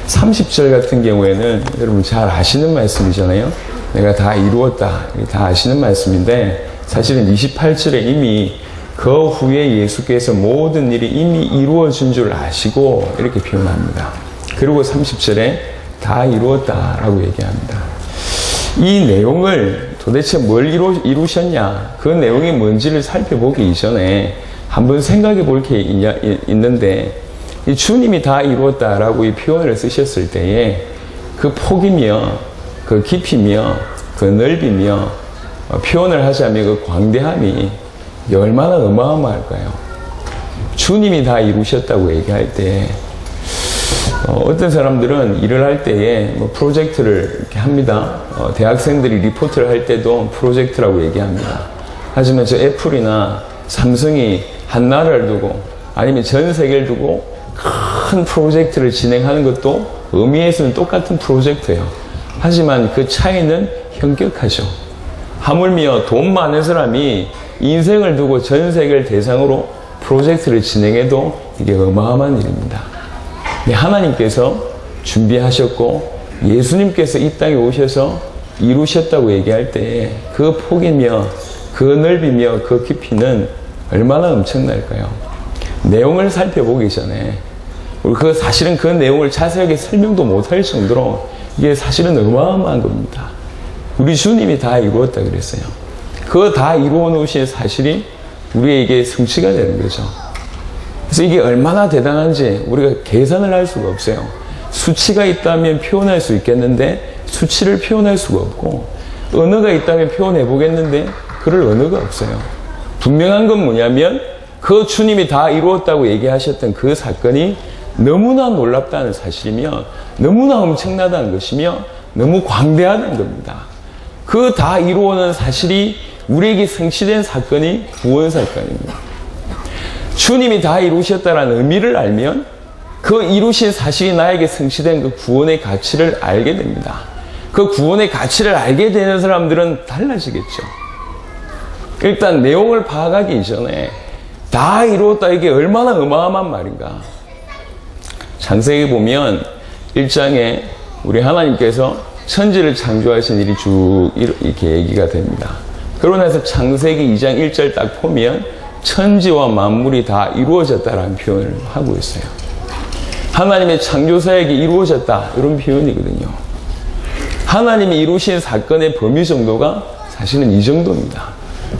30절 같은 경우에는 여러분 잘 아시는 말씀이잖아요. 내가 다 이루었다. 다 아시는 말씀인데 사실은 28절에 이미 그 후에 예수께서 모든 일이 이미 이루어진 줄 아시고 이렇게 표현합니다. 그리고 30절에 다 이루었다라고 얘기합니다. 이 내용을 도대체 뭘 이루셨냐, 그 내용이 뭔지를 살펴보기 이전에 한번 생각해 볼 게 있는데, 이 주님이 다 이루었다라고 이 표현을 쓰셨을 때에 그 폭이며 그 깊이며 그 넓이며 표현을 하자면 그 광대함이 얼마나 어마어마할까요? 주님이 다 이루셨다고 얘기할 때 어떤 사람들은 일을 할 때에 뭐 프로젝트를 이렇게 합니다. 대학생들이 리포트를 할 때도 프로젝트라고 얘기합니다. 하지만 저 애플이나 삼성이 한 나라를 두고 아니면 전 세계를 두고 큰 프로젝트를 진행하는 것도 의미에서는 똑같은 프로젝트예요. 하지만 그 차이는 현격하죠. 하물며 돈 많은 사람이 인생을 두고 전 세계를 대상으로 프로젝트를 진행해도 이게 어마어마한 일입니다. 하나님께서 준비하셨고 예수님께서 이 땅에 오셔서 이루셨다고 얘기할 때 그 폭이며 그 넓이며 그 깊이는 얼마나 엄청날까요? 내용을 살펴보기 전에 우리 사실은 그 내용을 자세하게 설명도 못할 정도로 이게 사실은 어마어마한 겁니다. 우리 주님이 다 이루었다 그랬어요. 그거 다 이루어 놓으신 사실이 우리에게 성취가 되는 거죠. 그래서 이게 얼마나 대단한지 우리가 계산을 할 수가 없어요. 수치가 있다면 표현할 수 있겠는데 수치를 표현할 수가 없고, 언어가 있다면 표현해 보겠는데 그럴 언어가 없어요. 분명한 건 뭐냐면 그 주님이 다 이루었다고 얘기하셨던 그 사건이 너무나 놀랍다는 사실이며 너무나 엄청나다는 것이며 너무 광대하다는 겁니다. 그 다 이루어낸 사실이 우리에게 성취된 사건이 구원 사건입니다. 주님이 다 이루셨다는 의미를 알면 그 이루신 사실이 나에게 성취된 그 구원의 가치를 알게 됩니다. 그 구원의 가치를 알게 되는 사람들은 달라지겠죠. 일단 내용을 파악하기 이전에 다 이루었다, 이게 얼마나 어마어마한 말인가. 창세기 보면 1장에 우리 하나님께서 천지를 창조하신 일이 쭉 이렇게 얘기가 됩니다. 그러고 나서 창세기 2장 1절 딱 보면 천지와 만물이 다 이루어졌다라는 표현을 하고 있어요. 하나님의 창조사역이 이루어졌다, 이런 표현이거든요. 하나님이 이루신 사건의 범위 정도가 사실은 이 정도입니다.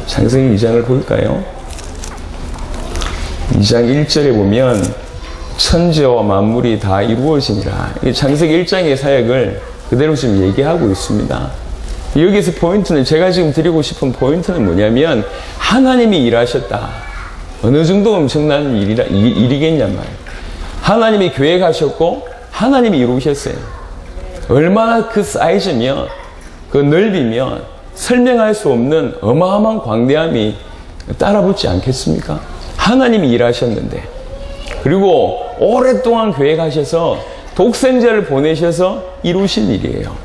창세기 2장을 볼까요? 2장 1절에 보면 천지와 만물이 다 이루어지니라. 창세기 1장의 사역을 그대로 지금 얘기하고 있습니다. 여기서 포인트는, 제가 지금 드리고 싶은 포인트는 뭐냐면 하나님이 일하셨다. 어느 정도 엄청난 일이겠냔 말이에요. 하나님이 계획하셨고 하나님이 이루셨어요. 얼마나 그 사이즈며 그 넓이며 설명할 수 없는 어마어마한 광대함이 따라붙지 않겠습니까? 하나님이 일하셨는데, 그리고 오랫동안 계획하셔서 독생자를 보내셔서 이루신 일이에요.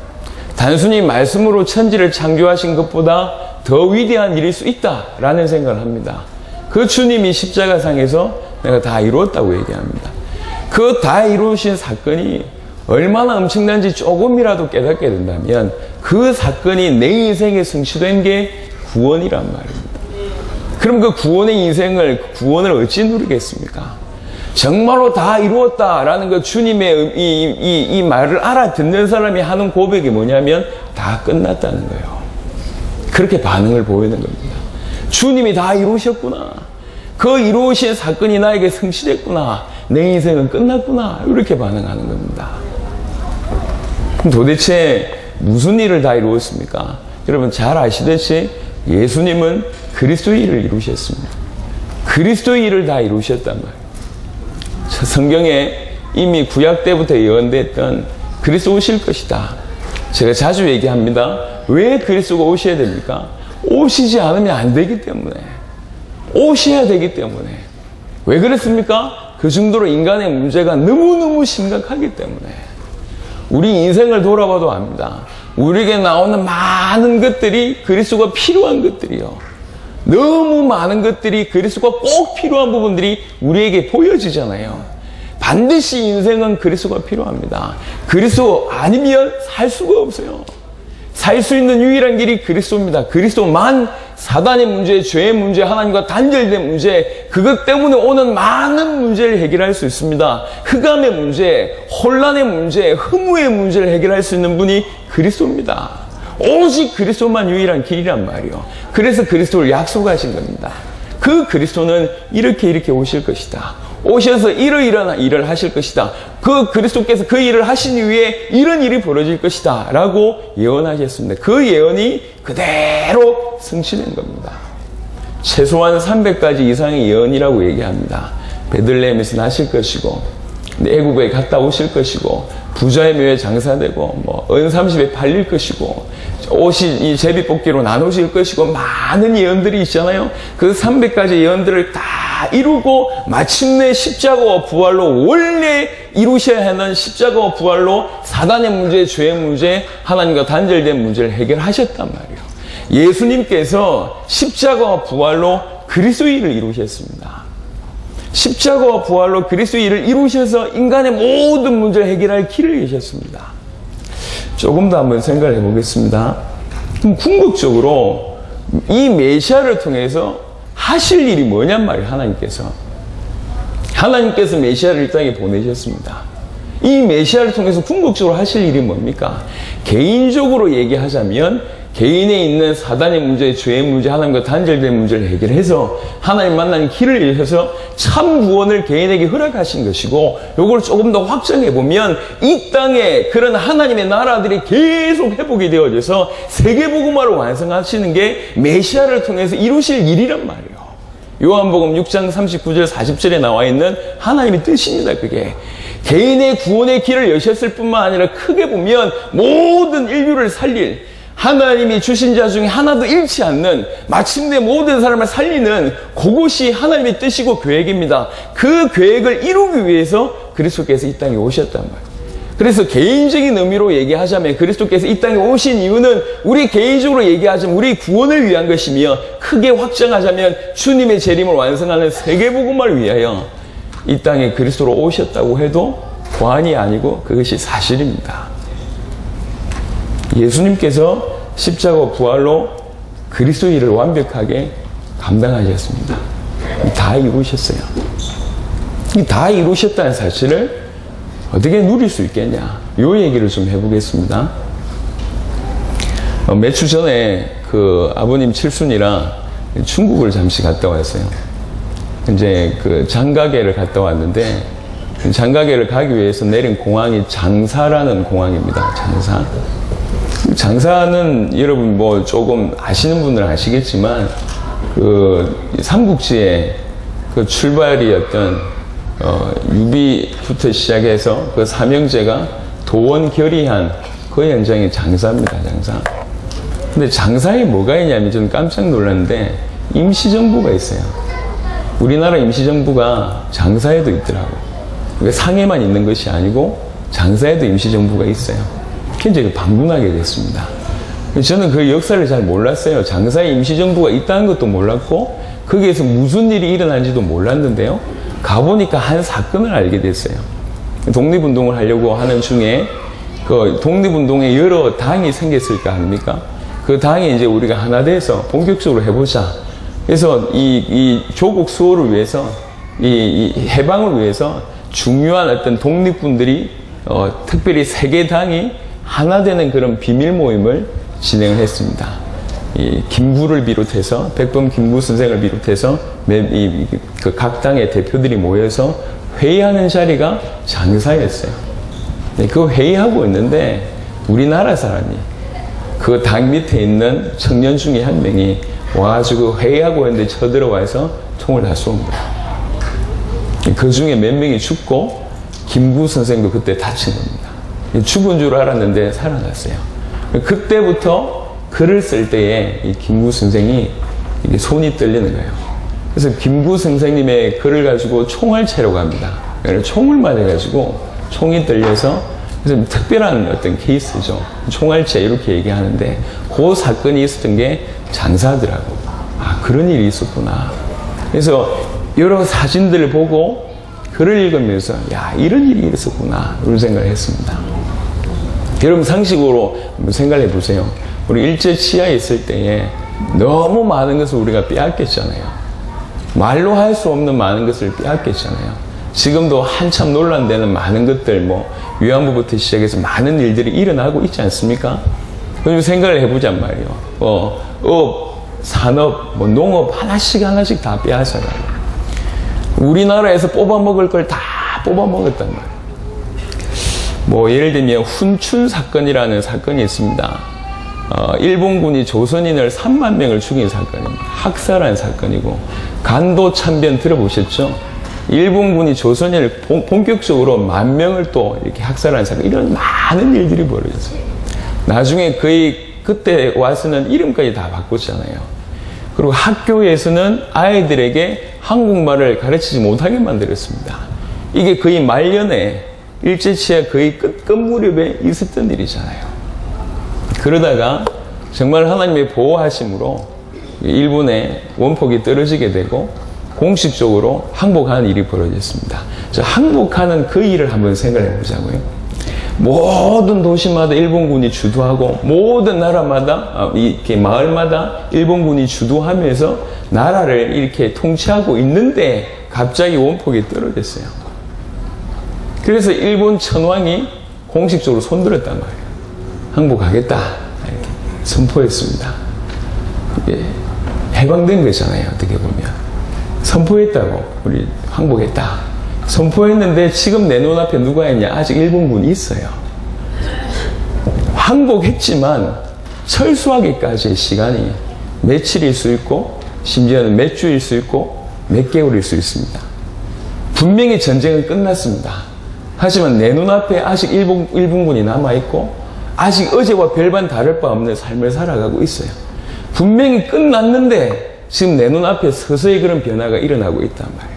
단순히 말씀으로 천지를 창조하신 것보다 더 위대한 일일 수 있다라는 생각을 합니다. 그 주님이 십자가상에서 내가 다 이루었다고 얘기합니다. 그 다 이루신 사건이 얼마나 엄청난지 조금이라도 깨닫게 된다면 그 사건이 내 인생에 성취된 게 구원이란 말입니다. 그럼 그 구원의 인생을, 구원을 어찌 누리겠습니까? 정말로 다 이루었다라는 그 주님의 이 말을 알아듣는 사람이 하는 고백이 뭐냐면 다 끝났다는 거예요. 그렇게 반응을 보이는 겁니다. 주님이 다 이루셨구나. 그 이루신 사건이 나에게 성취됐구나. 내 인생은 끝났구나. 이렇게 반응하는 겁니다. 그럼 도대체 무슨 일을 다 이루었습니까? 여러분 잘 아시듯이 예수님은 그리스도의 일을 이루셨습니다. 그리스도의 일을 다 이루셨단 말이에요. 성경에 이미 구약 때부터 예언됐던 그리스도 오실 것이다. 제가 자주 얘기합니다. 왜 그리스도가 오셔야 됩니까? 오시지 않으면 안 되기 때문에. 오셔야 되기 때문에. 왜 그렇습니까? 그 정도로 인간의 문제가 너무너무 심각하기 때문에. 우리 인생을 돌아봐도 압니다. 우리에게 나오는 많은 것들이 그리스도가 필요한 것들이요. 너무 많은 것들이 그리스도가 꼭 필요한 부분들이 우리에게 보여지잖아요. 반드시 인생은 그리스도가 필요합니다. 그리스도 아니면 살 수가 없어요. 살 수 있는 유일한 길이 그리스도입니다. 그리스도만 사단의 문제, 죄의 문제, 하나님과 단절된 문제, 그것 때문에 오는 많은 문제를 해결할 수 있습니다. 흑암의 문제, 혼란의 문제, 허무의 문제를 해결할 수 있는 분이 그리스도입니다. 오직 그리스도만 유일한 길이란 말이요. 그래서 그리스도를 약속하신 겁니다. 그 그리스도는 이렇게 오실 것이다. 오셔서 이러이러한 일을 하실 것이다. 그 그리스도께서 그 일을 하신 이후에 이런 일이 벌어질 것이다 라고 예언하셨습니다. 그 예언이 그대로 성취된 겁니다. 최소한 300가지 이상의 예언이라고 얘기합니다. 베들레헴에서 나실 것이고, 애굽에 갔다 오실 것이고, 부자의 묘에 장사되고, 은 30에 팔릴 것이고, 옷이 이 제비뽑기로 나누실 것이고, 많은 예언들이 있잖아요. 그 300가지 예언들을 다 이루고 마침내 십자가와 부활로, 원래 이루셔야 하는 십자가와 부활로 사단의 문제, 죄의 문제, 하나님과 단절된 문제를 해결하셨단 말이에요. 예수님께서 십자가와 부활로 그리스도의 일을 이루셨습니다. 십자가와 부활로 그리스도의 일을 이루셔서 인간의 모든 문제를 해결할 길을 여셨습니다. 조금 더 한번 생각을 해보겠습니다. 그럼 궁극적으로 이 메시아를 통해서 하실 일이 뭐냔 말이에요. 하나님께서 메시아를 이 땅에 보내셨습니다. 이 메시아를 통해서 궁극적으로 하실 일이 뭡니까? 개인적으로 얘기하자면 개인에 있는 사단의 문제, 죄의 문제, 하나님과 단절된 문제를 해결해서 하나님 만나는 길을 열어서 참 구원을 개인에게 허락하신 것이고, 요걸 조금 더 확장해 보면 이 땅에 그런 하나님의 나라들이 계속 회복이 되어져서 세계복음화를 완성하시는 게 메시아를 통해서 이루실 일이란 말이에요. 요한복음 6장 39절 40절에 나와 있는 하나님의 뜻입니다. 그게 개인의 구원의 길을 여셨을 뿐만 아니라 크게 보면 모든 인류를 살릴, 하나님이 주신 자 중에 하나도 잃지 않는, 마침내 모든 사람을 살리는 그것이 하나님의 뜻이고 계획입니다. 그 계획을 이루기 위해서 그리스도께서 이 땅에 오셨단 말이에요. 그래서 개인적인 의미로 얘기하자면 그리스도께서 이 땅에 오신 이유는 우리 개인적으로 얘기하자면 우리 구원을 위한 것이며, 크게 확장하자면 주님의 재림을 완성하는 세계복음화를 위하여 이 땅에 그리스도로 오셨다고 해도 과언이 아니고 그것이 사실입니다. 예수님께서 십자가 부활로 그리스도의 일을 완벽하게 감당하셨습니다. 다 이루셨어요. 다 이루셨다는 사실을 어떻게 누릴 수 있겠냐, 이 얘기를 좀 해보겠습니다. 몇 주 전에 그 아버님 칠순이랑 중국을 잠시 갔다 왔어요. 이제 그 장가계를 갔다 왔는데, 장가계를 가기 위해서 내린 공항이 장사라는 공항입니다. 장사는 여러분 뭐 조금 아시는 분들은 아시겠지만, 그 삼국지의 그 출발이었던 유비부터 시작해서 그 삼형제가 도원결의한 그 현장이 장사입니다. 장사. 근데 장사에 뭐가 있냐면 저는 깜짝 놀랐는데 임시정부가 있어요. 우리나라 임시정부가 장사에도 있더라고요. 그러니까 상해만 있는 것이 아니고 장사에도 임시정부가 있어요. 굉장히 방문하게 됐습니다. 저는 그 역사를 잘 몰랐어요. 장사에 임시정부가 있다는 것도 몰랐고 거기에서 무슨 일이 일어난지도 몰랐는데요. 가보니까 한 사건을 알게 됐어요. 독립운동을 하려고 하는 중에 그 독립운동에 여러 당이 생겼을 거 아닙니까? 그 당이 이제 우리가 하나 돼서 본격적으로 해보자. 그래서 이 조국 수호를 위해서, 이 해방을 위해서 중요한 어떤 독립군들이 특별히 세 개 당이 하나 되는 그런 비밀 모임을 진행을 했습니다. 이 김구를 비롯해서, 백범 김구 선생을 비롯해서 그 각 당의 대표들이 모여서 회의하는 자리가 장사였어요. 그 회의하고 있는데 우리나라 사람이 그 당 밑에 있는 청년 중에 한 명이 와가지고 회의하고 있는데 쳐들어와서 총을 다 쏩니다. 그 중에 몇 명이 죽고 김구 선생도 그때 다친 겁니다. 죽은 줄 알았는데 살아났어요. 그때부터 글을 쓸 때에 이 김구 선생이 이게 손이 떨리는 거예요. 그래서 김구 선생님의 글을 가지고 총알채로 갑니다. 총을 맞아가지고 총이 떨려서, 그래서 특별한 어떤 케이스죠. 총알채 이렇게 얘기하는데 그 사건이 있었던 게 장사더라고. 아, 그런 일이 있었구나. 그래서 여러 사진들을 보고 글을 읽으면서 야, 이런 일이 있었구나 이런 생각을 했습니다. 여러분 상식으로 한번 생각해 보세요. 우리 일제 치하에 있을 때에 너무 많은 것을 우리가 빼앗겼잖아요. 말로 할 수 없는 많은 것을 빼앗겼잖아요. 지금도 한참 논란되는 많은 것들, 뭐 위안부부터 시작해서 많은 일들이 일어나고 있지 않습니까? 그럼 생각을 해보잔 말이에요. 업, 산업, 뭐 농업 하나씩 다 빼앗아가요. 우리나라에서 뽑아먹을 걸 다 뽑아먹었단 말이에요. 뭐 예를 들면 훈춘 사건이라는 사건이 있습니다. 일본군이 조선인을 3만 명을 죽인 사건입니다. 학살한 사건이고, 간도 참변 들어보셨죠? 일본군이 조선인을 본격적으로 10,000명을 또 이렇게 학살한 사건, 이런 많은 일들이 벌어졌어요. 나중에 거의 그때 와서는 이름까지 다 바꿨잖아요. 그리고 학교에서는 아이들에게 한국말을 가르치지 못하게 만들었습니다. 이게 거의 말년에 일제치하 거의 끝 무렵에 있었던 일이잖아요. 그러다가 정말 하나님의 보호하심으로 일본의 원폭이 떨어지게 되고 공식적으로 항복하는 일이 벌어졌습니다. 항복하는 그 일을 한번 생각해 보자고요. 모든 도시마다 일본군이 주도하고 모든 나라마다 이렇게 마을마다 일본군이 주도하면서 나라를 이렇게 통치하고 있는데 갑자기 원폭이 떨어졌어요. 그래서 일본 천황이 공식적으로 손들었단 말이에요. 항복하겠다 이렇게 선포했습니다. 이게 해방된 거잖아요. 어떻게 보면 선포했다고, 우리 항복했다 선포했는데 지금 내 눈앞에 누가 있냐? 아직 일본군이 있어요. 항복했지만 철수하기까지의 시간이 며칠일 수 있고 심지어는 몇 주일 수 있고 몇 개월일 수 있습니다. 분명히 전쟁은 끝났습니다. 하지만 내 눈앞에 아직 일본군이 남아있고 아직 어제와 별반 다를 바 없는 삶을 살아가고 있어요. 분명히 끝났는데 지금 내 눈앞에 서서히 그런 변화가 일어나고 있단 말이에요.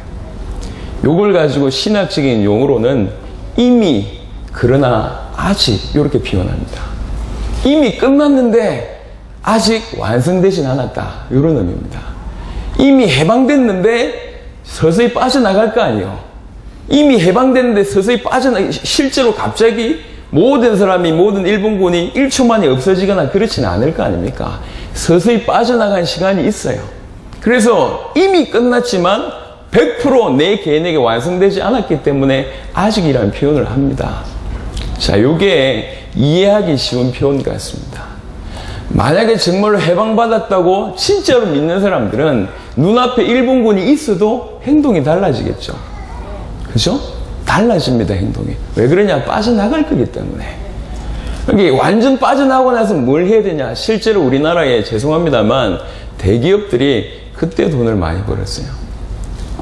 요걸 가지고 신학적인 용어로는 이미, 그러나 아직 이렇게 표현합니다. 이미 끝났는데 아직 완성되진 않았다, 이런 의미입니다. 이미 해방됐는데 서서히 빠져나갈 거 아니에요. 이미 해방됐는데 서서히 실제로 갑자기 모든 사람이, 모든 일본군이 1초 만에 없어지거나 그렇지는 않을 거 아닙니까? 서서히 빠져나간 시간이 있어요. 그래서 이미 끝났지만 100% 내 개인에게 완성되지 않았기 때문에 아직이라는 표현을 합니다. 자, 요게 이해하기 쉬운 표현 같습니다. 만약에 정말로 해방받았다고 진짜로 믿는 사람들은 눈앞에 일본군이 있어도 행동이 달라지겠죠. 그죠? 달라집니다, 행동이. 왜 그러냐? 빠져나갈 거기 때문에. 이게 완전 빠져나가고 나서 뭘 해야 되냐? 실제로 우리나라에, 죄송합니다만, 대기업들이 그때 돈을 많이 벌었어요.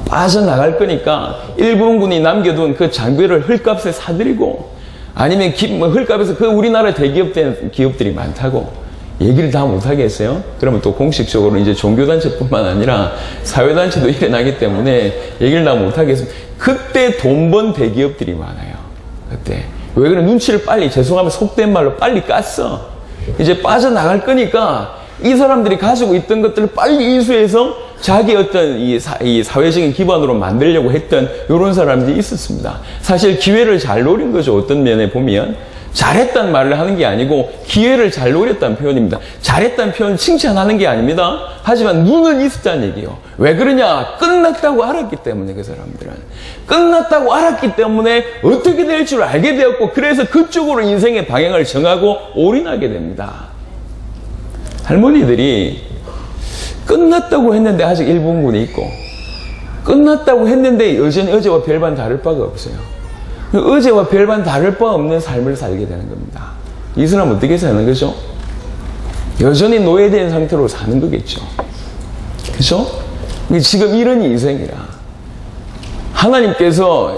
빠져나갈 거니까 일본군이 남겨둔 그 장비를 헐값에 사들이고, 아니면 헐값에서 그 우리나라 기업들이 많다고 얘기를 다 못하겠어요? 그러면 또 공식적으로 이제 종교단체뿐만 아니라 사회단체도 일어나기 때문에 얘기를 다 못하겠습니다. 그때 돈 번 대기업들이 많아요. 그때. 왜 그래? 눈치를 빨리, 죄송하면 속된 말로 빨리 깠어. 이제 빠져나갈 거니까 이 사람들이 가지고 있던 것들을 빨리 이수해서 자기 어떤 이 사회적인 기반으로 만들려고 했던 이런 사람들이 있었습니다. 사실 기회를 잘 노린 거죠. 어떤 면에 보면. 잘했다는 말을 하는 게 아니고 기회를 잘 노렸다는 표현입니다. 잘했다는 표현은 칭찬하는 게 아닙니다. 하지만 눈은 있었다는 얘기예요. 왜 그러냐? 끝났다고 알았기 때문에. 그 사람들은 끝났다고 알았기 때문에 어떻게 될 줄 알게 되었고, 그래서 그쪽으로 인생의 방향을 정하고 올인하게 됩니다. 할머니들이 끝났다고 했는데 아직 일본군이 있고, 끝났다고 했는데 여전히 어제와 별반 다를 바가 없어요. 어제와 별반 다를 바 없는 삶을 살게 되는 겁니다. 이 사람은 어떻게 사는 거죠? 여전히 노예된 상태로 사는 거겠죠. 그죠? 지금 이런 인생이라. 하나님께서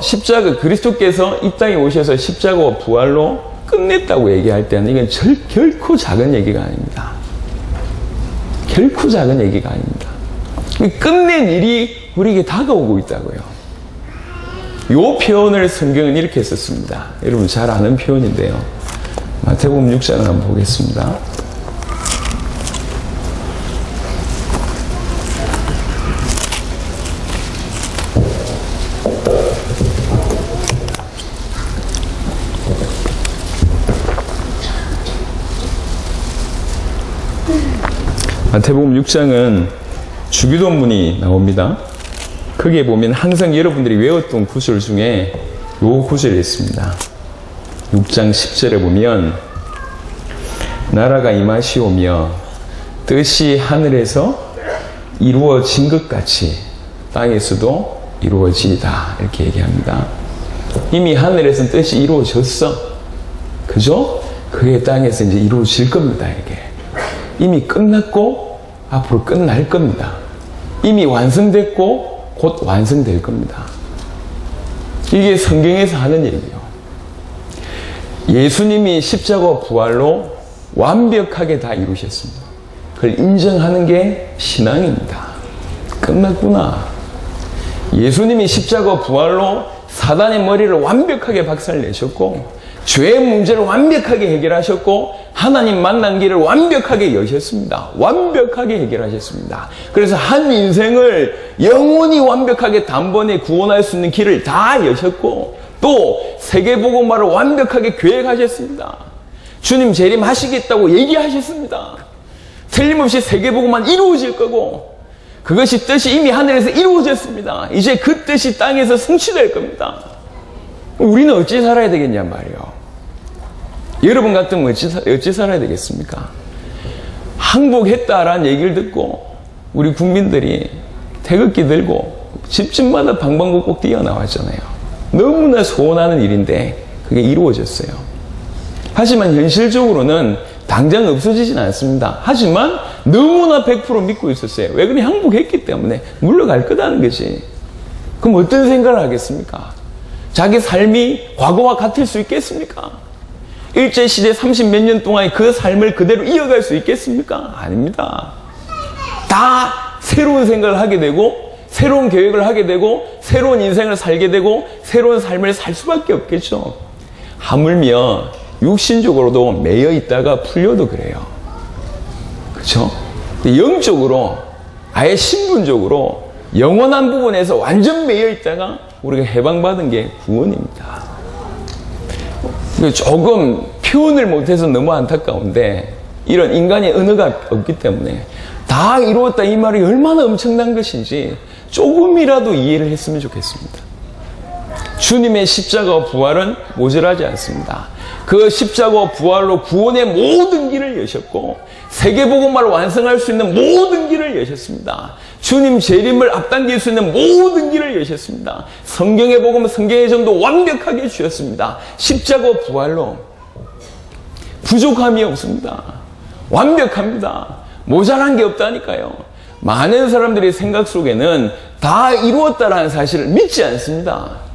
그리스도께서 이 땅에 오셔서 십자가와 부활로 끝냈다고 얘기할 때는 이건 결코 작은 얘기가 아닙니다. 결코 작은 얘기가 아닙니다. 끝낸 일이 우리에게 다가오고 있다고요. 이 표현을 성경은 이렇게 썼습니다. 여러분 잘 아는 표현인데요. 마태복음 6장을 한번 보겠습니다. 마태복음 6장은 주기도문이 나옵니다. 거기에 보면 항상 여러분들이 외웠던 구절 중에 요 구절이 있습니다. 6장 10절에 보면 나라가 임하시오며 뜻이 하늘에서 이루어진 것 같이 땅에서도 이루어지이다 이렇게 얘기합니다. 이미 하늘에서는 뜻이 이루어졌어. 그죠? 그게 땅에서 이제 이루어질 겁니다. 이게 이미 끝났고 앞으로 끝날 겁니다. 이미 완성됐고 곧 완성될 겁니다. 이게 성경에서 하는 얘기예요. 예수님이 십자가 부활로 완벽하게 다 이루셨습니다. 그걸 인정하는 게 신앙입니다. 끝났구나. 예수님이 십자가 부활로 사단의 머리를 완벽하게 박살내셨고 죄의 문제를 완벽하게 해결하셨고 하나님 만난 길을 완벽하게 여셨습니다. 완벽하게 해결하셨습니다. 그래서 한 인생을 영원히 완벽하게 단번에 구원할 수 있는 길을 다 여셨고 또 세계복음화를 완벽하게 계획하셨습니다. 주님 재림하시겠다고 얘기하셨습니다. 틀림없이 세계복음만 이루어질 거고 그것이 뜻이 이미 하늘에서 이루어졌습니다. 이제 그 뜻이 땅에서 성취될 겁니다. 우리는 어찌 살아야 되겠냐 말이요. 여러분 같으면 어찌 살아야 되겠습니까? 항복했다라는 얘기를 듣고 우리 국민들이 태극기 들고 집집마다 방방곡곡 뛰어나왔잖아요. 너무나 소원하는 일인데 그게 이루어졌어요. 하지만 현실적으로는 당장 없어지진 않습니다. 하지만 너무나 100% 믿고 있었어요. 왜 그래? 항복했기 때문에 물러갈 거다는 거지. 그럼 어떤 생각을 하겠습니까? 자기 삶이 과거와 같을 수 있겠습니까? 일제시대 30몇 년 동안 그 삶을 그대로 이어갈 수 있겠습니까? 아닙니다. 다 새로운 생각을 하게 되고 새로운 계획을 하게 되고 새로운 인생을 살게 되고 새로운 삶을 살 수밖에 없겠죠. 하물며 육신적으로도 매여 있다가 풀려도 그래요. 그렇죠? 영적으로 아예 신분적으로 영원한 부분에서 완전 매여 있다가 우리가 해방받은 게 구원입니다. 조금 표현을 못해서 너무 안타까운데 이런 인간의 언어가 없기 때문에 다 이루었다 이 말이 얼마나 엄청난 것인지 조금이라도 이해를 했으면 좋겠습니다. 주님의 십자가 부활은 모자라지 않습니다. 그 십자가 부활로 구원의 모든 길을 여셨고 세계복음화를 완성할 수 있는 모든 길을 여셨습니다. 주님 재림을 앞당길 수 있는 모든 길을 여셨습니다. 성경의 복음, 성경의 전도 완벽하게 주셨습니다. 십자가 부활로 부족함이 없습니다. 완벽합니다. 모자란 게 없다니까요. 많은 사람들의 생각 속에는 다 이루었다라는 사실을 믿지 않습니다.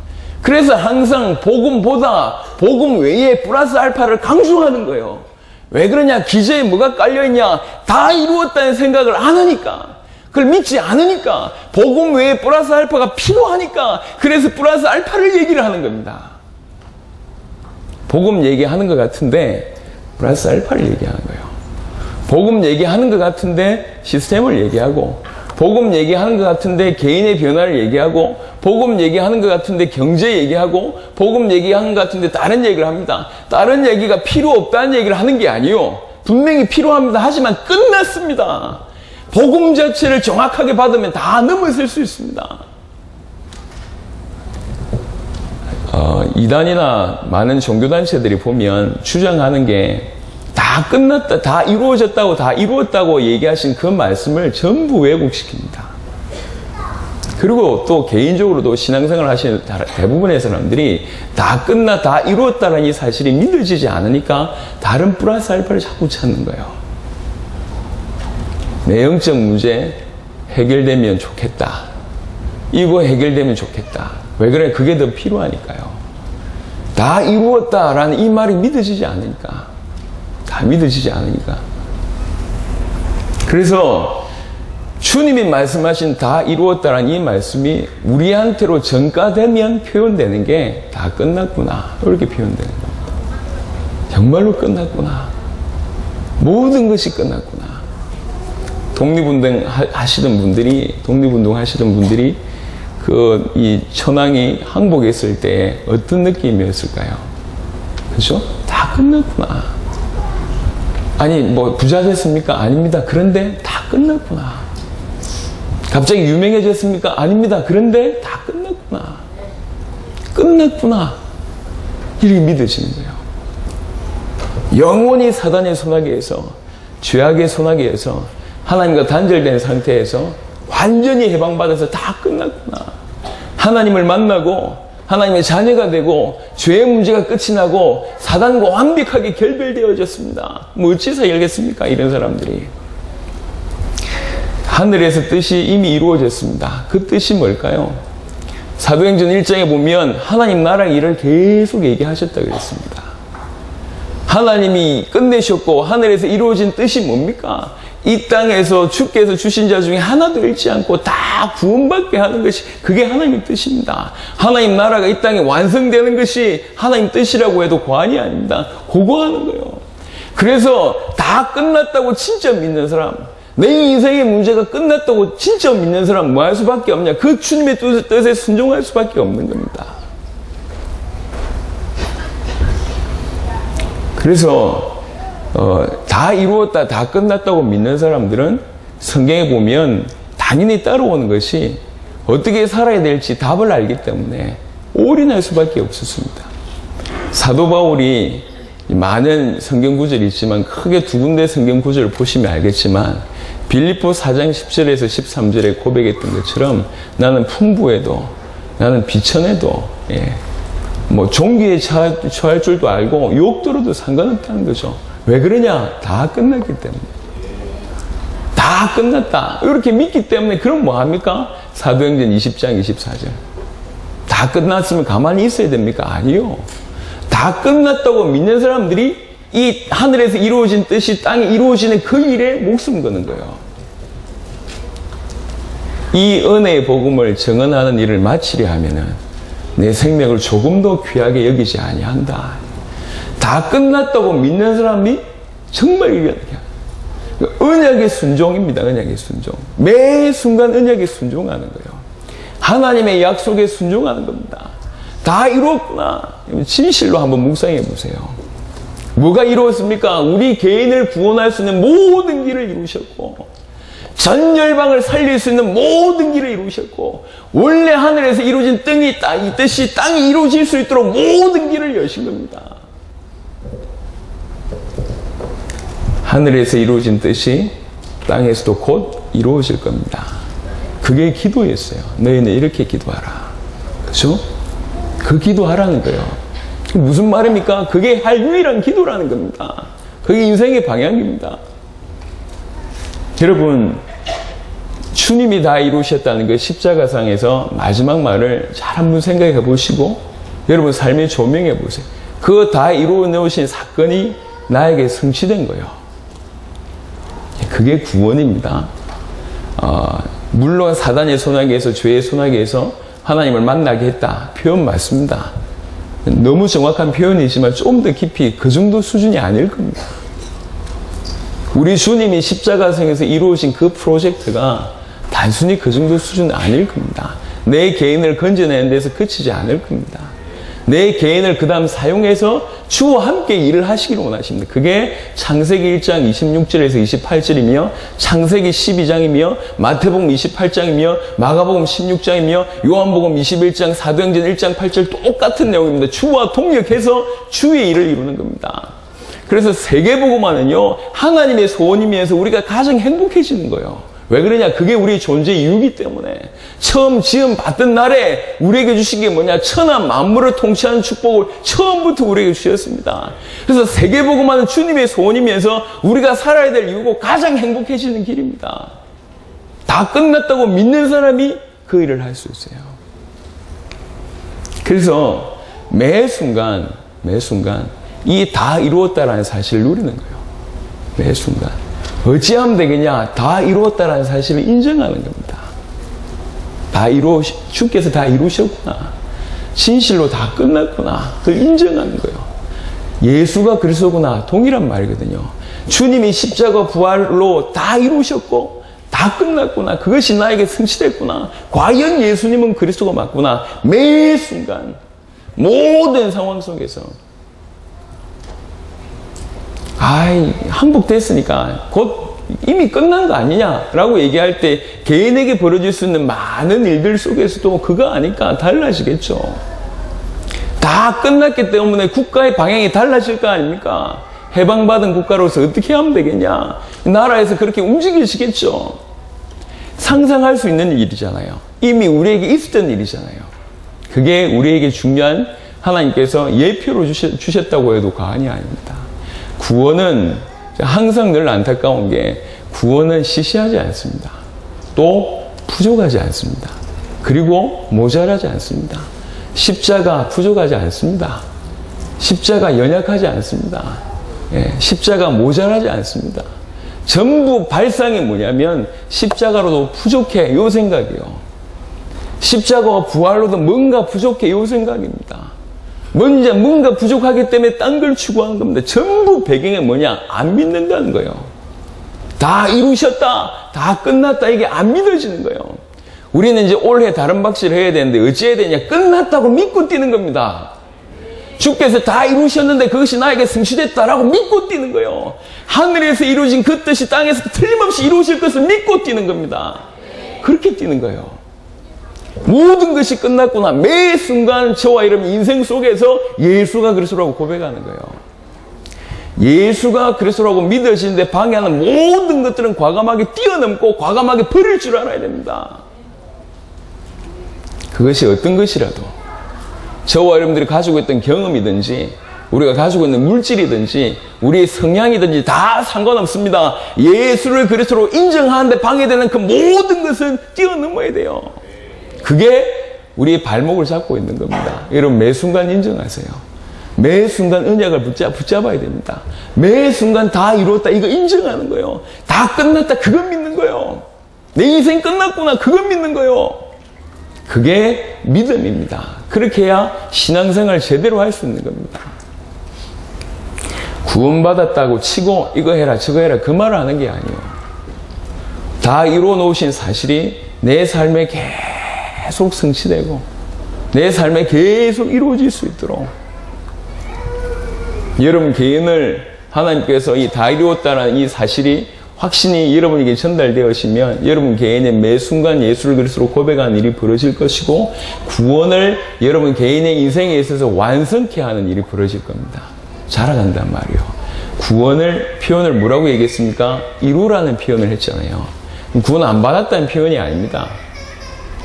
그래서 항상 복음보다 복음 외에 플러스 알파를 강조하는 거예요. 왜 그러냐? 기저에 뭐가 깔려있냐? 다 이루었다는 생각을 안 하니까. 그걸 믿지 않으니까. 복음 외에 플러스 알파가 필요하니까. 그래서 플러스 알파를 얘기를 하는 겁니다. 복음 얘기하는 것 같은데 플러스 알파를 얘기하는 거예요. 복음 얘기하는 것 같은데 시스템을 얘기하고 복음 얘기하는 것 같은데 개인의 변화를 얘기하고 복음 얘기하는 것 같은데 경제 얘기하고 복음 얘기하는 것 같은데 다른 얘기를 합니다. 다른 얘기가 필요 없다는 얘기를 하는 게 아니에요. 분명히 필요합니다. 하지만 끝났습니다. 복음 자체를 정확하게 받으면 다 넘어설 수 있습니다. 이단이나 많은 종교단체들이 보면 주장하는 게 다 끝났다, 다 이루어졌다고, 다 이루었다고 얘기하신 그 말씀을 전부 왜곡시킵니다. 그리고 또 개인적으로도 신앙생활을 하시는 대부분의 사람들이 다 다 이루었다는 이 사실이 믿어지지 않으니까 다른 플러스 알파를 자꾸 찾는 거예요. 내 영적 문제 해결되면 좋겠다. 이거 해결되면 좋겠다. 왜 그래? 그게 더 필요하니까요. 다 이루었다라는 이 말이 믿어지지 않으니까. 다 믿어지지 않으니까. 그래서 주님이 말씀하신 다 이루었다라는 이 말씀이 우리한테로 전가되면 표현되는 게 다 끝났구나. 이렇게 표현되는 겁니다. 정말로 끝났구나. 모든 것이 끝났구나. 독립운동 하시던 분들이 이 천황이 항복했을 때 어떤 느낌이었을까요? 그죠? 다 끝났구나. 아니 뭐 부자 됐습니까? 아닙니다. 그런데 다 끝났구나. 갑자기 유명해졌습니까? 아닙니다. 그런데 다 끝났구나. 끝났구나. 이렇게 믿으시는 거예요. 영원히 사단의 소나기에서, 죄악의 소나기에서, 하나님과 단절된 상태에서 완전히 해방받아서 다 끝났구나. 하나님을 만나고 하나님의 자녀가 되고 죄의 문제가 끝이 나고 사단과 완벽하게 결별되어졌습니다. 뭐 어찌 살겠습니까? 이런 사람들이. 하늘에서 뜻이 이미 이루어졌습니다. 그 뜻이 뭘까요? 사도행전 1장에 보면 하나님 나라 일을 계속 얘기하셨다고 그랬습니다. 하나님이 끝내셨고 하늘에서 이루어진 뜻이 뭡니까? 이 땅에서 주께서 주신 자 중에 하나도 잃지 않고 다 구원받게 하는 것이 그게 하나님의 뜻입니다. 하나님 나라가 이 땅에 완성되는 것이 하나님 뜻이라고 해도 과언이 아닙니다. 그거 하는 거예요. 그래서 다 끝났다고 진짜 믿는 사람, 내 인생의 문제가 끝났다고 진짜 믿는 사람 뭐 할 수밖에 없냐? 그 주님의 뜻에 순종할 수밖에 없는 겁니다. 그래서 다 이루었다, 다 끝났다고 믿는 사람들은 성경에 보면 당연히 따라오는 것이 어떻게 살아야 될지 답을 알기 때문에 올인할 수밖에 없었습니다. 사도 바울이 많은 성경 구절이 있지만 크게 두 군데 성경 구절을 보시면 알겠지만 빌립보 4장 10절에서 13절에 고백했던 것처럼 나는 풍부해도 나는 비천해도 뭐 종기에 처할 줄도 알고 욕 들어도 상관없다는 거죠. 왜 그러냐? 다 끝났기 때문에. 다 끝났다. 이렇게 믿기 때문에 그럼 뭐 합니까? 사도행전 20장 24절. 다 끝났으면 가만히 있어야 됩니까? 아니요. 다 끝났다고 믿는 사람들이 이 하늘에서 이루어진 뜻이 땅에 이루어지는 그 일에 목숨 거는 거예요. 이 은혜의 복음을 증언하는 일을 마치려 하면은 내 생명을 조금도 귀하게 여기지 아니한다. 다 끝났다고 믿는 사람이 정말 언약의 순종입니다. 언약의 순종. 매 순간 언약에 순종하는 거예요. 하나님의 약속에 순종하는 겁니다. 다 이루었구나. 진실로 한번 묵상해 보세요. 뭐가 이루었습니까? 우리 개인을 구원할 수 있는 모든 길을 이루셨고 전 열방을 살릴 수 있는 모든 길을 이루셨고 원래 하늘에서 이루어진 이 뜻이 땅이 이루어질 수 있도록 모든 길을 여신 겁니다. 하늘에서 이루어진 뜻이 땅에서도 곧 이루어질 겁니다. 그게 기도였어요. 너희는 이렇게 기도하라. 그렇죠? 그 기도하라는 거예요. 무슨 말입니까? 그게 할 유일한 기도라는 겁니다. 그게 인생의 방향입니다. 여러분, 주님이 다 이루셨다는 그 십자가상에서 마지막 말을 잘 한번 생각해 보시고 여러분 삶에 조명해 보세요. 그거 다 이루어 놓으신 사건이 나에게 성취된 거예요. 그게 구원입니다. 물론 사단의 소나기에서 죄의 소나기에서 하나님을 만나게 했다. 표현 맞습니다. 너무 정확한 표현이지만 좀 더 깊이 그 정도 수준이 아닐 겁니다. 우리 주님이 십자가상에서 이루어진 그 프로젝트가 단순히 그 정도 수준은 아닐 겁니다. 내 개인을 건져내는 데서 그치지 않을 겁니다. 내 개인을 그 다음 사용해서 주와 함께 일을 하시기를 원하십니다. 그게 창세기 1장 26절에서 28절이며 창세기 12장이며 마태복음 28장이며 마가복음 16장이며 요한복음 21장 사도행전 1장 8절 똑같은 내용입니다. 주와 동역해서 주의 일을 이루는 겁니다. 그래서 세계복음화는요 하나님의 소원이면서 우리가 가장 행복해지는 거예요. 왜 그러냐? 그게 우리 존재 이유이기 때문에. 처음 지음 받던 날에 우리에게 주신 게 뭐냐? 천하 만물을 통치하는 축복을 처음부터 우리에게 주셨습니다. 그래서 세계복음화는 주님의 소원이면서 우리가 살아야 될 이유고 가장 행복해지는 길입니다. 다 끝났다고 믿는 사람이 그 일을 할 수 있어요. 그래서 매 순간 이 다 이루었다라는 사실을 누리는 거예요. 매 순간. 어찌하면 되겠냐? 다 이루었다라는 사실을 인정하는 겁니다. 주께서 다 이루셨구나. 진실로 다 끝났구나. 그걸 인정하는 거예요. 예수가 그리스도구나. 동일한 말이거든요. 주님이 십자가 부활로 다 이루셨고 다 끝났구나. 그것이 나에게 성취됐구나. 과연 예수님은 그리스도가 맞구나. 매 순간 모든 상황 속에서 항복됐으니까 곧 이미 끝난 거 아니냐라고 얘기할 때 개인에게 벌어질 수 있는 많은 일들 속에서도 그거 아니까 달라지겠죠. 다 끝났기 때문에 국가의 방향이 달라질 거 아닙니까? 해방받은 국가로서 어떻게 하면 되겠냐? 나라에서 그렇게 움직이시겠죠. 상상할 수 있는 일이잖아요. 이미 우리에게 있었던 일이잖아요. 그게 우리에게 중요한 하나님께서 예표로 주셨다고 해도 과언이 아닙니다. 구원은 항상 늘 안타까운 게 구원은 시시하지 않습니다. 또 부족하지 않습니다. 그리고 모자라지 않습니다. 십자가 부족하지 않습니다. 십자가 연약하지 않습니다. 십자가 모자라지 않습니다. 전부 발상이 뭐냐면 십자가로도 부족해 요 생각이요. 십자가와 부활로도 뭔가 부족해 요 생각입니다. 먼저 뭔가 부족하기 때문에 딴 걸 추구하는 겁니다. 전부 배경이 뭐냐? 안 믿는다는 거예요. 다 이루셨다, 다 끝났다, 이게 안 믿어지는 거예요. 우리는 이제 올해 다른 박씨를 해야 되는데 어찌해야 되냐? 끝났다고 믿고 뛰는 겁니다. 주께서 다 이루셨는데 그것이 나에게 성취됐다라고 믿고 뛰는 거예요. 하늘에서 이루어진 그 뜻이 땅에서 틀림없이 이루어질 것을 믿고 뛰는 겁니다. 그렇게 뛰는 거예요. 모든 것이 끝났구나. 매 순간 저와 여러분 인생 속에서 예수가 그리스도라고 고백하는 거예요. 예수가 그리스도라고 믿어지는데 방해하는 모든 것들은 과감하게 뛰어넘고 과감하게 버릴 줄 알아야 됩니다. 그것이 어떤 것이라도 저와 여러분들이 가지고 있던 경험이든지 우리가 가지고 있는 물질이든지 우리의 성향이든지 다 상관없습니다. 예수를 그리스도로 인정하는데 방해되는 그 모든 것은 뛰어넘어야 돼요. 그게 우리의 발목을 잡고 있는 겁니다. 여러분 매 순간 인정하세요. 매 순간 언약을 붙잡아야 됩니다. 매 순간 다 이루었다 이거 인정하는 거예요. 다 끝났다 그건 믿는 거예요. 내 인생 끝났구나 그건 믿는 거예요. 그게 믿음입니다. 그렇게 해야 신앙생활 제대로 할 수 있는 겁니다. 구원받았다고 치고 이거 해라 저거 해라 그 말을 하는 게 아니에요. 다 이루어 놓으신 사실이 내 삶에 계속 성취되고 내 삶에 계속 이루어질 수 있도록 여러분 개인을 하나님께서 이 다 이루었다는 이 사실이 확신이 여러분에게 전달되어지면 여러분 개인의 매 순간 예수를 그리스도로 고백하는 일이 벌어질 것이고 구원을 여러분 개인의 인생에 있어서 완성케 하는 일이 벌어질 겁니다. 자라간단 말이에요. 구원을 표현을 뭐라고 얘기했습니까? 이루라는 표현을 했잖아요. 구원 안 받았다는 표현이 아닙니다.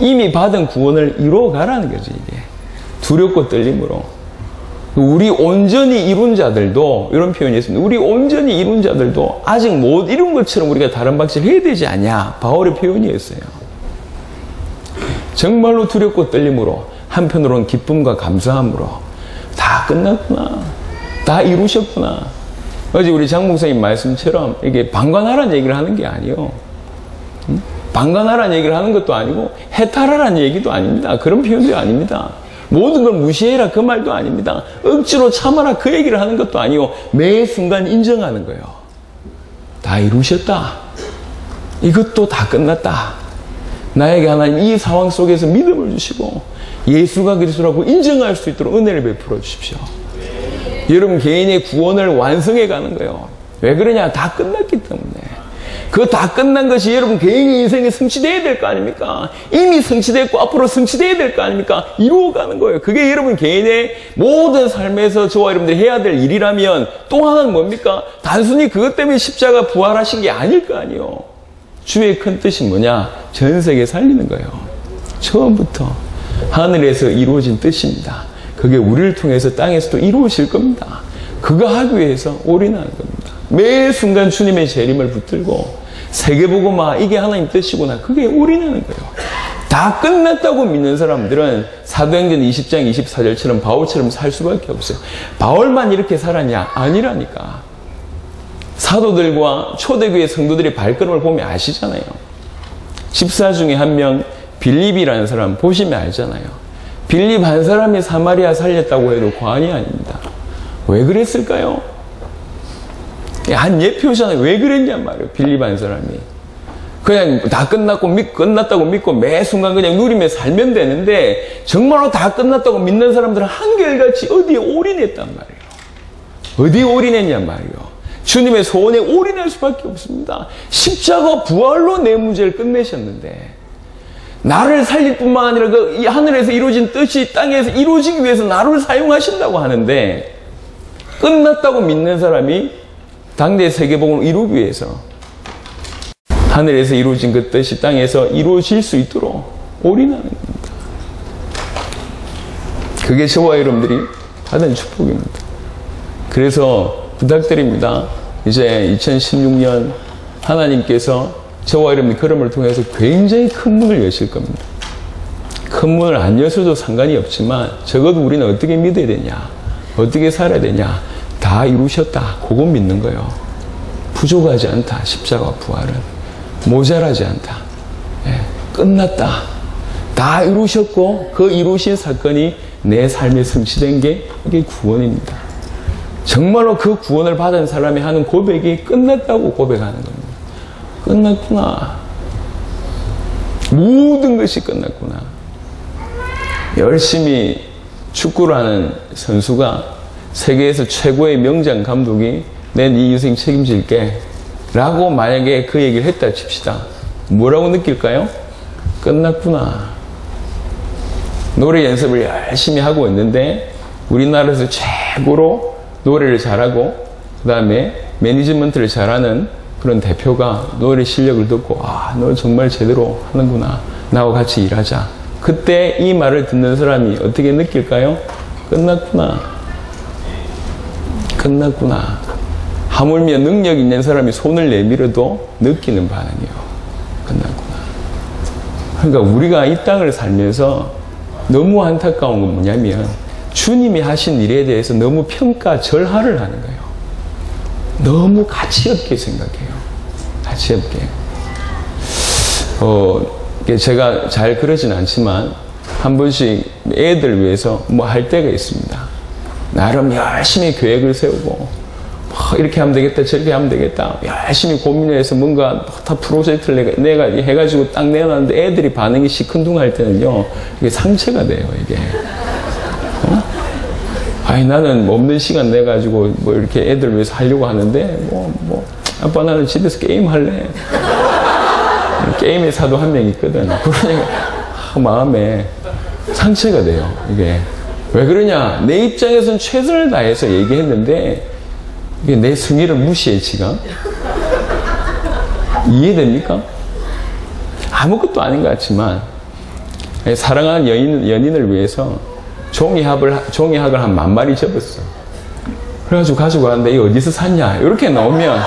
이미 받은 구원을 이루어가라는 거죠. 이게 두렵고 떨림으로. 우리 온전히 이룬 자들도 이런 표현이 있습니다. 우리 온전히 이룬 자들도 아직 못 이룬 것처럼 우리가 다른 박질을 해야 되지 않냐. 바울의 표현이었어요. 정말로 두렵고 떨림으로 한편으로는 기쁨과 감사함으로 다 끝났구나. 다 이루셨구나. 어제 우리 장 목사님 말씀처럼 이게 방관하라는 얘기를 하는 게 아니에요. 방관하라는 얘기를 하는 것도 아니고 해탈하라는 얘기도 아닙니다. 그런 표현도 아닙니다. 모든 걸 무시해라 그 말도 아닙니다. 억지로 참아라 그 얘기를 하는 것도 아니고 매 순간 인정하는 거예요. 다 이루셨다. 이것도 다 끝났다. 나에게 하나님 이 상황 속에서 믿음을 주시고 예수가 그리스도라고 인정할 수 있도록 은혜를 베풀어 주십시오. 여러분 개인의 구원을 완성해 가는 거예요. 왜 그러냐? 다 끝났기 때문에. 그거 다 끝난 것이 여러분 개인의 인생에 성취되어야 될 거 아닙니까? 이미 성취됐고 앞으로 성취되어야 될 거 아닙니까? 이루어가는 거예요. 그게 여러분 개인의 모든 삶에서 저와 여러분들이 해야 될 일이라면 또 하나는 뭡니까? 단순히 그것 때문에 십자가 부활하신 게 아닐 거 아니에요. 주의 큰 뜻이 뭐냐? 전 세계 살리는 거예요. 처음부터 하늘에서 이루어진 뜻입니다. 그게 우리를 통해서 땅에서도 이루어질 겁니다. 그거 하기 위해서 올인하는 겁니다. 매 순간 주님의 재림을 붙들고 세계복음화 이게 하나님 뜻이구나. 그게 올인하는 거예요. 다 끝났다고 믿는 사람들은 사도행전 20장 24절처럼 바울처럼 살 수밖에 없어요. 바울만 이렇게 살았냐? 아니라니까. 사도들과 초대교회 성도들의 발걸음을 보면 아시잖아요. 집사 중에 한 명 빌립이라는 사람 보시면 알잖아요. 빌립 한 사람이 사마리아 살렸다고 해도 과언이 아닙니다. 왜 그랬을까요? 한 예표잖아요. 왜 그랬냔 말이에요. 빌립 한 사람이. 그냥 다 끝났다고 믿고 매 순간 그냥 누리며 살면 되는데 정말로 다 끝났다고 믿는 사람들은 한결같이 어디에 올인했단 말이에요. 어디에 올인했냔 말이에요. 주님의 소원에 올인할 수밖에 없습니다. 십자가 부활로 내 문제를 끝내셨는데 나를 살릴 뿐만 아니라 이 하늘에서 이루어진 뜻이 땅에서 이루어지기 위해서 나를 사용하신다고 하는데 끝났다고 믿는 사람이 당대 세계복음을 이루기 위해서 하늘에서 이루어진 그 뜻이 땅에서 이루어질 수 있도록 올인하는 겁니다. 그게 저와 여러분들이 받은 축복입니다. 그래서 부탁드립니다. 이제 2016년 하나님께서 저와 여러분의 걸음을 통해서 굉장히 큰 문을 여실 겁니다. 큰 문을 안 여셔도 상관이 없지만 적어도 우리는 어떻게 믿어야 되냐, 어떻게 살아야 되냐, 다 이루셨다. 그거 믿는 거예요. 부족하지 않다. 십자가 부활은 모자라지 않다. 예, 끝났다. 다 이루셨고 그 이루신 사건이 내 삶에 성취된 게 이게 구원입니다. 정말로 그 구원을 받은 사람이 하는 고백이 끝났다고 고백하는 겁니다. 끝났구나. 모든 것이 끝났구나. 열심히 축구를 하는 선수가 세계에서 최고의 명장 감독이 내 네 인생 책임질게 라고 만약에 그 얘기를 했다 칩시다. 뭐라고 느낄까요? 끝났구나. 노래 연습을 열심히 하고 있는데 우리나라에서 최고로 노래를 잘하고 그 다음에 매니지먼트를 잘하는 그런 대표가 노래 실력을 듣고 아, 너 정말 제대로 하는구나. 나와 같이 일하자. 그때 이 말을 듣는 사람이 어떻게 느낄까요? 끝났구나. 끝났구나. 하물며 능력 있는 사람이 손을 내밀어도 느끼는 반응이요. 끝났구나. 그러니까 우리가 이 땅을 살면서 너무 안타까운 건 뭐냐면 주님이 하신 일에 대해서 너무 평가절하를 하는 거예요. 너무 가치 없게 생각해요. 가치 없게. 제가 잘 그러진 않지만 한 번씩 애들 위해서 뭐 할 때가 있습니다. 나름 열심히 계획을 세우고 이렇게 하면 되겠다 저렇게 하면 되겠다 열심히 고민해서 뭔가 다 프로젝트를 내가 해가지고 딱 내놨는데 애들이 반응이 시큰둥할 때는요 이게 상처가 돼요. 이게 아니 나는 없는 시간 내가지고 뭐 이렇게 애들 위해서 하려고 하는데 아빠 나는 집에서 게임 할래. 게임의 사도 한 명 있거든. 그러니까 마음에 상처가 돼요. 이게 왜 그러냐? 내 입장에서는 최선을 다해서 얘기했는데 이게 내 승리를 무시해 지금. 이해됩니까? 아무것도 아닌 것 같지만 사랑하는 연인을 위해서 종이학을 한 10,000마리 접었어. 그래가지고 가지고 왔는데 이거 어디서 샀냐? 이렇게 나오면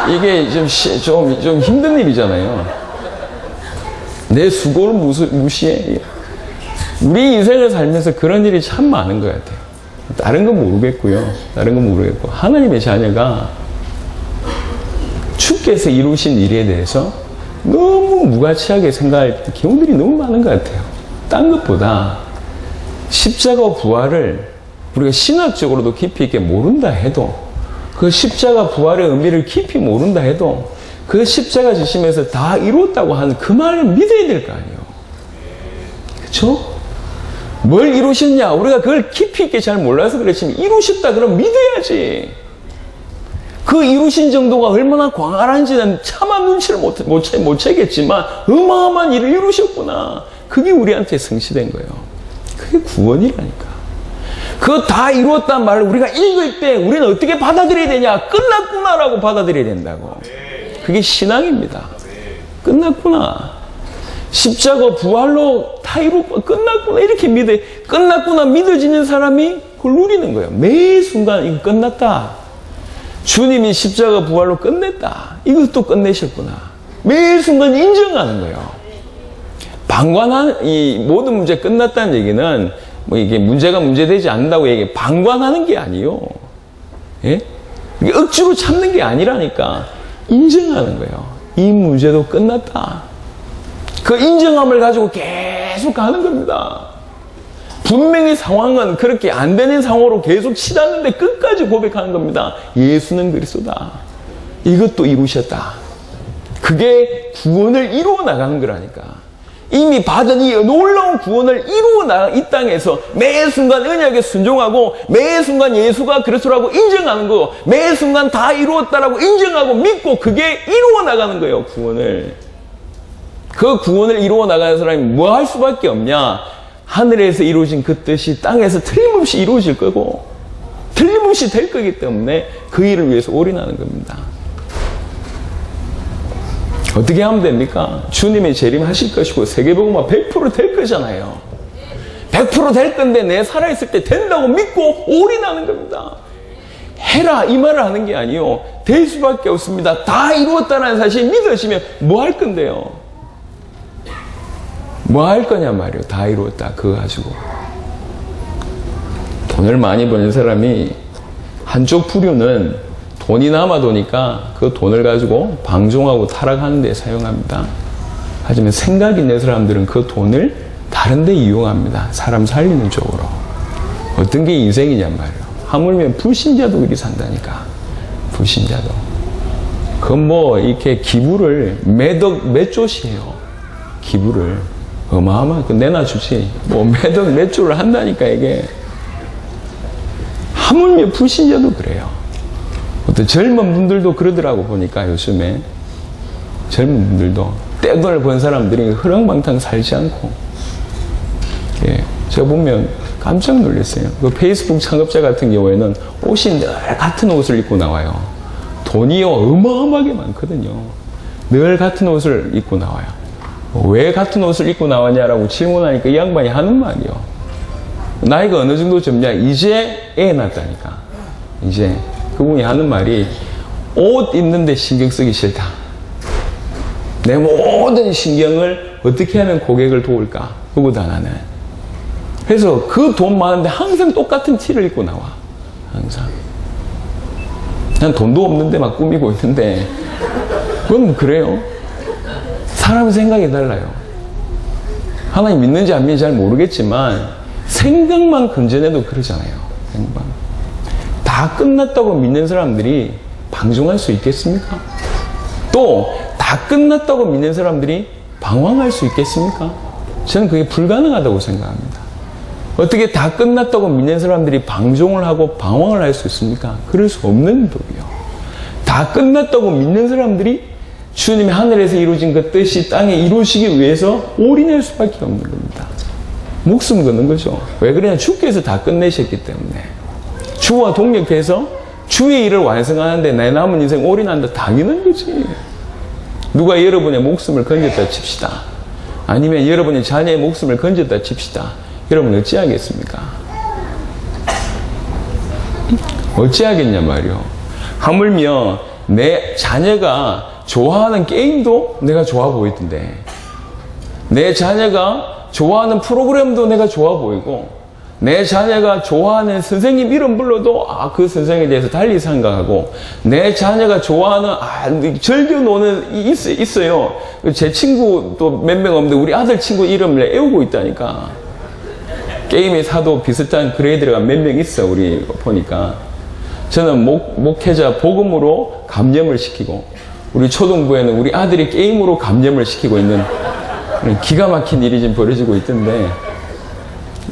이게 좀 힘든 일이잖아요. 내 수고를 무시해. 우리 인생을 살면서 그런 일이 참 많은 것 같아요. 다른 건 모르겠고요. 하나님의 자녀가 주께서 이루신 일에 대해서 너무 무가치하게 생각할 경우들이 너무 많은 것 같아요. 딴 것보다 십자가 부활을 우리가 신학적으로도 깊이 있게 모른다 해도 그 십자가 부활의 의미를 깊이 모른다 해도 그 십자가 지심에서 다 이루었다고 하는 그 말을 믿어야 될 거 아니에요. 그렇죠? 뭘 이루셨냐? 우리가 그걸 깊이 있게 잘 몰라서 그렇지만 이루셨다 그럼 믿어야지. 그 이루신 정도가 얼마나 광활한지는 차마 눈치를 못 채겠지만 어마어마한 일을 이루셨구나. 그게 우리한테 성취된 거예요. 그게 구원이라니까. 그거 다 이루었단 말을 우리가 읽을 때 우리는 어떻게 받아들여야 되냐? 끝났구나라고 받아들여야 된다고. 그게 신앙입니다. 끝났구나. 십자가 부활로 다 이루고 끝났구나 이렇게 끝났구나 믿어지는 사람이 그걸 누리는 거예요. 매 순간 이거 끝났다. 주님이 십자가 부활로 끝냈다. 이것도 끝내셨구나. 매 순간 인정하는 거예요. 방관하는 이 모든 문제 끝났다는 얘기는 뭐 이게 문제가 문제되지 않는다고 얘기해. 방관하는 게 아니요. 예? 이게 억지로 참는 게 아니라니까. 인정하는 거예요. 이 문제도 끝났다. 그 인정함을 가지고 계속 가는 겁니다. 분명히 상황은 그렇게 안 되는 상황으로 계속 치닫는데 끝까지 고백하는 겁니다. 예수는 그리스도다. 이것도 이루셨다. 그게 구원을 이루어 나가는 거라니까. 이미 받은 이 놀라운 구원을 이루어 나간 이 땅에서 매 순간 언약에 순종하고 매 순간 예수가 그리스도라고 인정하는 거, 매 순간 다 이루었다라고 인정하고 믿고 그게 이루어 나가는 거예요, 구원을. 그 구원을 이루어 나가는 사람이 뭐 할 수밖에 없냐? 하늘에서 이루어진 그 뜻이 땅에서 틀림없이 이루어질 거고 틀림없이 될 거기 때문에 그 일을 위해서 올인하는 겁니다. 어떻게 하면 됩니까? 주님의 재림하실 것이고 세계복음화 100% 될 거잖아요. 100% 될 건데 내 살아있을 때 된다고 믿고 올인하는 겁니다. 해라 이 말을 하는 게 아니요. 될 수밖에 없습니다. 다 이루었다는 사실이 믿어지면 뭐 할 건데요? 뭐 할 거냐 말이요. 다 이루었다 그거 가지고. 돈을 많이 버는 사람이 한쪽 부류는 돈이 남아도니까 그 돈을 가지고 방종하고 타락하는 데 사용합니다. 하지만 생각 있는 사람들은 그 돈을 다른 데 이용합니다. 사람 살리는 쪽으로. 어떤 게 인생이냐 말이에요. 하물며 불신자도 그렇게 산다니까. 불신자도. 그건 뭐 이렇게 기부를 몇 조시해요. 기부를. 어마어마하게 내놔주지. 뭐 몇 조를 한다니까 이게. 하물며 불신자도 그래요. 어떤 젊은 분들도 그러더라고 보니까 요즘에 젊은 분들도 떼돈을 번 사람들이 흐렁방탕 살지 않고 예, 제가 보면 깜짝 놀랐어요. 그 페이스북 창업자 같은 경우에는 옷이 늘 같은 옷을 입고 나와요. 돈이요 어마어마하게 많거든요. 늘 같은 옷을 입고 나와요. 왜 같은 옷을 입고 나왔냐라고 질문하니까 이 양반이 하는 말이요. 나이가 어느 정도 젊냐? 이제 애 낳았다니까. 이제 그분이 하는 말이 옷 입는데 신경 쓰기 싫다. 내 모든 신경을 어떻게 하면 고객을 도울까? 그보다 나는. 그래서 그 돈 많은데 항상 똑같은 티를 입고 나와. 항상. 난 돈도 없는데 막 꾸미고 있는데 그건 그래요. 사람 생각이 달라요. 하나님 믿는지 안 믿는지 잘 모르겠지만 생각만 건져내도 그러잖아요. 생각. 다 끝났다고 믿는 사람들이 방종할 수 있겠습니까? 또 다 끝났다고 믿는 사람들이 방황할 수 있겠습니까? 저는 그게 불가능하다고 생각합니다. 어떻게 다 끝났다고 믿는 사람들이 방종을 하고 방황을 할 수 있습니까? 그럴 수 없는 법이요. 다 끝났다고 믿는 사람들이 주님이 하늘에서 이루어진 그 뜻이 땅에 이루어지기 위해서 올인할 수밖에 없는 겁니다. 목숨 거는 거죠. 왜 그러냐? 주께서 다 끝내셨기 때문에. 주와 동력해서 주의 일을 완성하는데 내 남은 인생 올인한다. 당연한 거지. 누가 여러분의 목숨을 건졌다 칩시다. 아니면 여러분의 자녀의 목숨을 건졌다 칩시다. 여러분 어찌하겠습니까? 어찌하겠냐 말이요. 하물며 내 자녀가 좋아하는 게임도 내가 좋아 보이던데, 내 자녀가 좋아하는 프로그램도 내가 좋아 보이고, 내 자녀가 좋아하는 선생님 이름 불러도 그 선생님에 대해서 달리 생각하고, 내 자녀가 좋아하는 즐겨 노는 있어요. 제 친구도 몇 명 없는데 우리 아들 친구 이름을 애우고 있다니까. 게임의 사도 비슷한 그레이드가 몇 명 있어. 우리 보니까 저는 목회자 복음으로 감염을 시키고, 우리 초등부에는 우리 아들이 게임으로 감염을 시키고 있는 기가 막힌 일이 지금 벌어지고 있던데,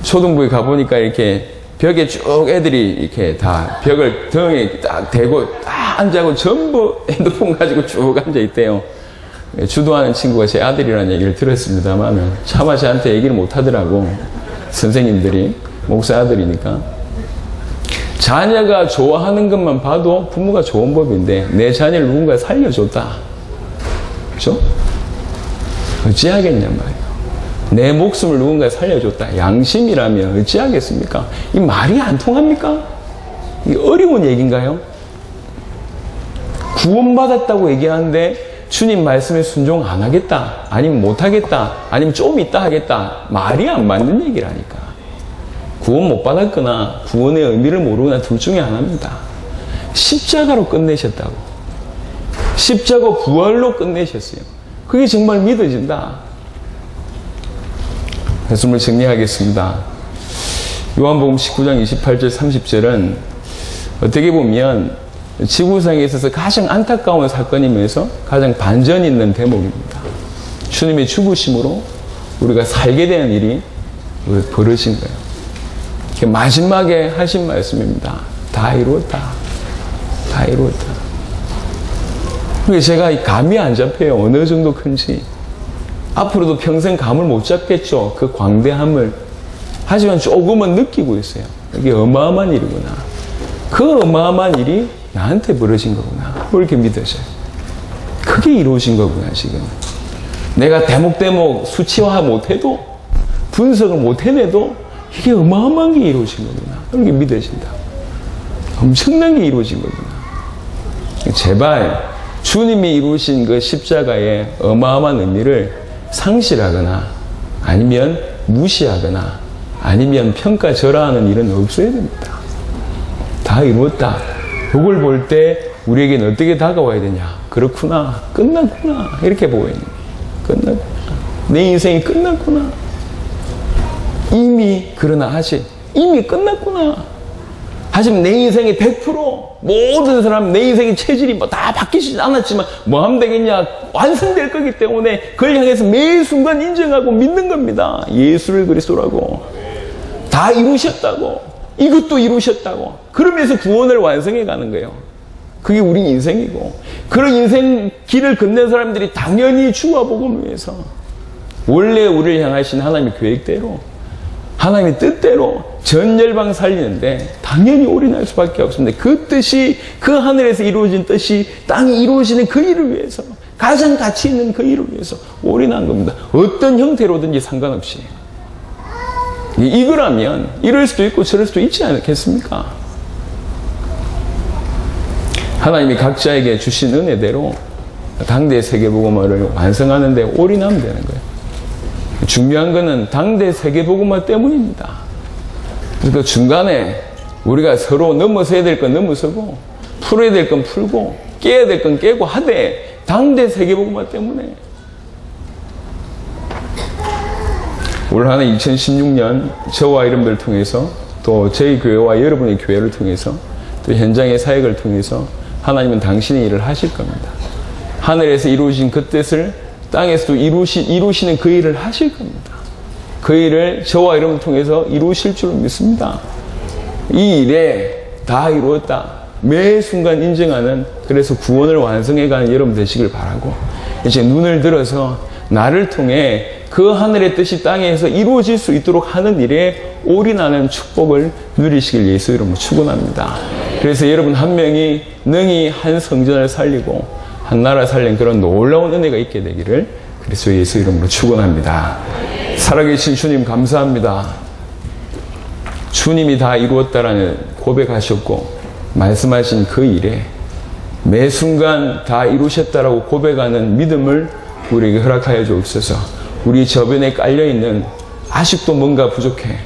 초등부에 가보니까 이렇게 벽에 쭉 애들이 이렇게 다 벽을 등에 딱 대고 딱 앉아고 전부 핸드폰 가지고 쭉 앉아있대요. 주도하는 친구가 제 아들이라는 얘기를 들었습니다만 차마 저한테 얘기를 못 하더라고. 선생님들이, 목사 아들이니까. 자녀가 좋아하는 것만 봐도 부모가 좋은 법인데 내 자녀를 누군가 살려줬다. 그렇죠? 어찌하겠냐 말이에요. 내 목숨을 누군가 살려줬다. 양심이라면 어찌하겠습니까? 이 말이 안 통합니까? 이 어려운 얘기인가요? 구원받았다고 얘기하는데 주님 말씀에 순종 안 하겠다, 아니면 못 하겠다, 아니면 좀 이따 하겠다. 말이 안 맞는 얘기라니까. 구원 못 받았거나 구원의 의미를 모르거나 둘 중에 하나입니다. 십자가로 끝내셨다고. 십자가 부활로 끝내셨어요. 그게 정말 믿어진다. 말씀을 정리하겠습니다. 요한복음 19장 28절 30절은 어떻게 보면 지구상에 있어서 가장 안타까운 사건이면서 가장 반전 있는 대목입니다. 주님의 죽으심으로 우리가 살게 되는 일이 벌어진 거예요. 마지막에 하신 말씀입니다. 다 이루었다. 다 이루었다. 그래서 제가 감이 안 잡혀요. 어느 정도 큰지. 앞으로도 평생 감을 못 잡겠죠. 그 광대함을. 하지만 조금은 느끼고 있어요. 이게 어마어마한 일이구나. 그 어마어마한 일이 나한테 벌어진 거구나. 그렇게 믿어져요. 크게 이루어진 거구나, 지금. 내가 대목대목 수치화 못해도, 분석을 못해내도 이게 어마어마한 게 이루어진 거구나. 그렇게 믿어진다. 엄청난 게 이루어진 거구나. 제발 주님이 이루신 그 십자가의 어마어마한 의미를 상실하거나 아니면 무시하거나 아니면 평가절하하는 일은 없어야 됩니다. 다 이루었다. 그걸 볼 때 우리에게는 어떻게 다가와야 되냐. 그렇구나. 끝났구나. 이렇게 보여야 됩니다. 끝났구나. 내 인생이 끝났구나. 그러나 이미 끝났구나. 하지만 내 인생의 100% 모든 사람 내 인생의 체질이 다 바뀌지 않았지만 뭐 하면 되겠냐. 완성될 거기 때문에 그걸 향해서 매 순간 인정하고 믿는 겁니다. 예수를 그리스도라고. 다 이루셨다고. 이것도 이루셨다고. 그러면서 구원을 완성해 가는 거예요. 그게 우리 인생이고, 그런 인생 길을 건넨 사람들이 당연히 주와 복음을 위해서 원래 우리를 향하신 하나님의 계획대로, 하나님의 뜻대로 전 열방 살리는데 당연히 올인할 수밖에 없습니다. 그 뜻이, 그 하늘에서 이루어진 뜻이 땅에 이루어지는 그 일을 위해서, 가장 가치 있는 그 일을 위해서 올인한 겁니다. 어떤 형태로든지 상관없이. 이거라면 이럴 수도 있고 저럴 수도 있지 않겠습니까? 하나님이 각자에게 주신 은혜대로 당대 세계복음화를 완성하는 데 올인하면 되는 거예요. 중요한 거는 당대 세계복음화 때문입니다. 그러니까 중간에 우리가 서로 넘어서야 될 건 넘어서고, 풀어야 될 건 풀고, 깨야 될 건 깨고 하되 당대 세계복음화 때문에. 올 한 해 2016년 저와 여러분들을 통해서, 또 저희 교회와 여러분의 교회를 통해서, 또 현장의 사역을 통해서 하나님은 당신의 일을 하실 겁니다. 하늘에서 이루어진 그 뜻을 땅에서도 이루시는 그 일을 하실 겁니다. 그 일을 저와 여러분을 통해서 이루실 줄 믿습니다. 이 일에 다 이루었다. 매 순간 인정하는, 그래서 구원을 완성해가는 여러분 되시길 바라고, 이제 눈을 들어서 나를 통해 그 하늘의 뜻이 땅에서 이루어질 수 있도록 하는 일에 올인하는 축복을 누리시길 예수 이름으로 축원합니다. 그래서 여러분 한 명이 능히 한 성전을 살리고 한 나라 살린 그런 놀라운 은혜가 있게 되기를 그리스도 예수 이름으로 축원합니다. 살아계신 주님 감사합니다. 주님이 다 이루었다라는 고백하셨고 말씀하신 그 일에 매 순간 다 이루셨다라고 고백하는 믿음을 우리에게 허락하여 주옵소서. 우리 저변에 깔려있는 아직도 뭔가 부족해,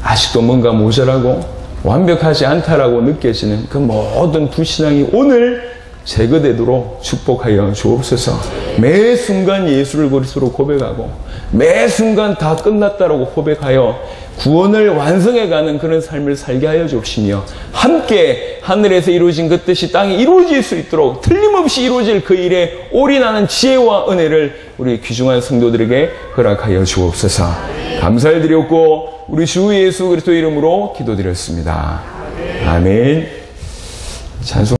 아직도 뭔가 모자라고 완벽하지 않다라고 느껴지는 그 모든 불신앙이 오늘 제거되도록 축복하여 주옵소서. 매 순간 예수를 그리스도로 고백하고 매 순간 다 끝났다라고 고백하여 구원을 완성해가는 그런 삶을 살게 하여 주옵시며, 함께 하늘에서 이루어진 그 뜻이 땅에 이루어질 수 있도록 틀림없이 이루어질 그 일에 올인하는 지혜와 은혜를 우리 귀중한 성도들에게 허락하여 주옵소서. 감사를 드렸고 우리 주 예수 그리스도 이름으로 기도드렸습니다. 아멘. 찬송.